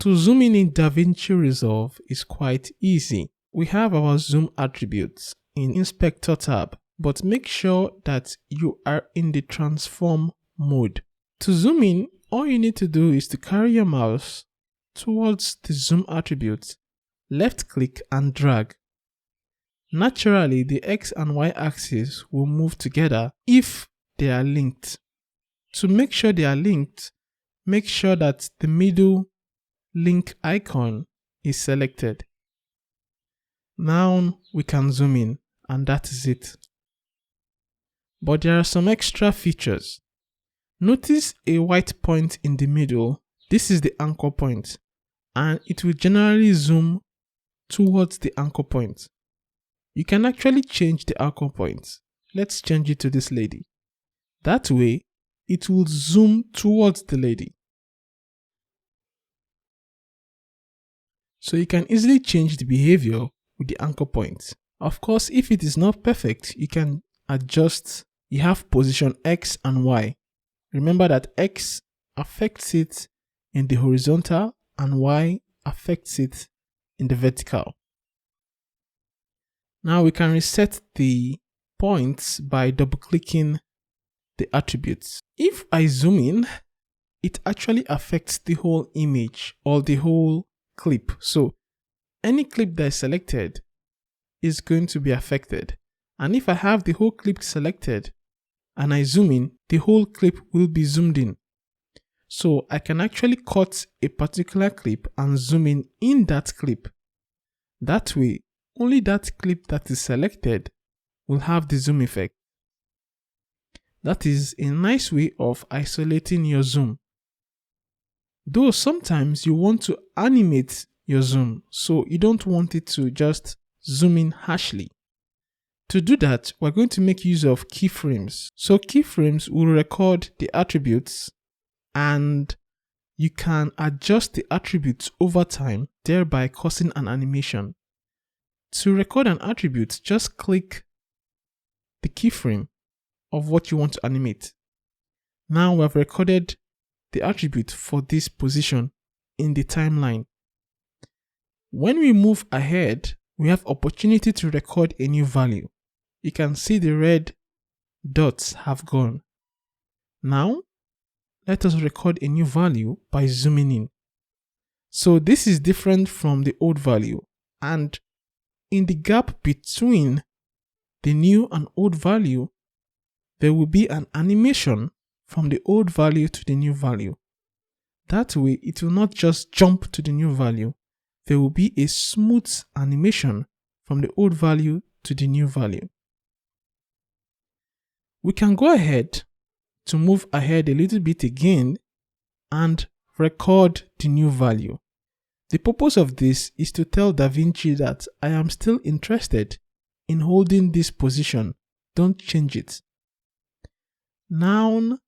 To zoom in Davinci Resolve is quite easy. We have our zoom attributes in Inspector tab, but make sure that you are in the transform mode. To zoom in, all you need to do is to carry your mouse towards the zoom attribute, left click and drag. Naturally, the X and Y axis will move together if they are linked. To make sure they are linked, make sure that the middle link icon is selected. Now we can zoom in, and that is it. But there are some extra features. Notice a white point in the middle. This is the anchor point, and it will generally zoom towards the anchor point. You can actually change the anchor point. Let's change it to this lady. That way, it will zoom towards the lady. So you can easily change the behavior with the anchor point. Of course, if it is not perfect, you can adjust. You have position X and Y. Remember that X affects it in the horizontal and Y affects it in the vertical. Now we can reset the points by double-clicking the attributes. If I zoom in, it actually affects the whole image or the whole clip. So any clip that is selected is going to be affected. And if I have the whole clip selected and I zoom in, the whole clip will be zoomed in. So I can actually cut a particular clip and zoom in that clip. That way, only that clip that is selected will have the zoom effect. That is a nice way of isolating your zoom. Though sometimes you want to animate your zoom, so you don't want it to just zoom in harshly. To do that, we're going to make use of keyframes. So keyframes will record the attributes and you can adjust the attributes over time, thereby causing an animation. To record an attribute, just click the keyframe of what you want to animate. Now we have recorded the attribute for this position in the timeline. When we move ahead, we have opportunity to record a new value. You can see the red dots have gone. Now, let us record a new value by zooming in. So this is different from the old value, and in the gap between the new and old value, there will be an animation from the old value to the new value. That way, it will not just jump to the new value. There will be a smooth animation from the old value to the new value. We can go ahead to move ahead a little bit again and record the new value. The purpose of this is to tell Davinci that I am still interested in holding this position. Don't change it. Now,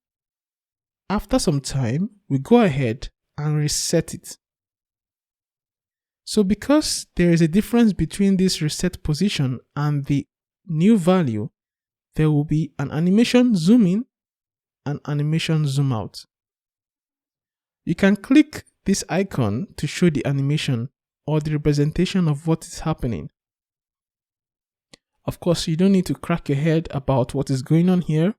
after some time, we go ahead and reset it. So because there is a difference between this reset position and the new value, there will be an animation zoom in and animation zoom out. You can click this icon to show the animation or the representation of what is happening. Of course, you don't need to crack your head about what is going on here,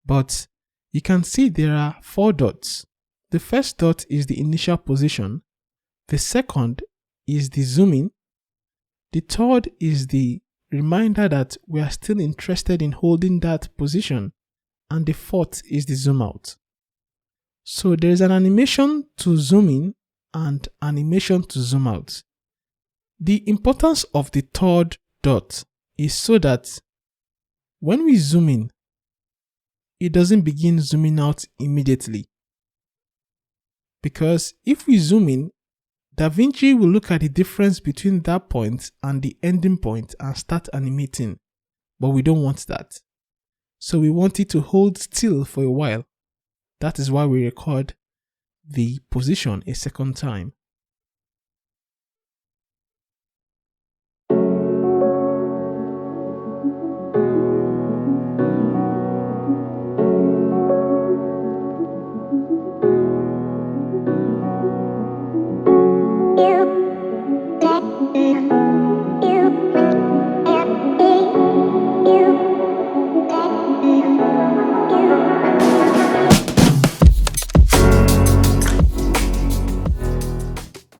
but you can see there are 4 dots. The first dot is the initial position. The second is the zoom in. The third is the reminder that we are still interested in holding that position. And the fourth is the zoom out. So there is an animation to zoom in and animation to zoom out. The importance of the third dot is so that when we zoom in, it doesn't begin zooming out immediately. Because if we zoom in, Davinci will look at the difference between that point and the ending point and start animating. But we don't want that. So we want it to hold still for a while. That is why we record the position a second time.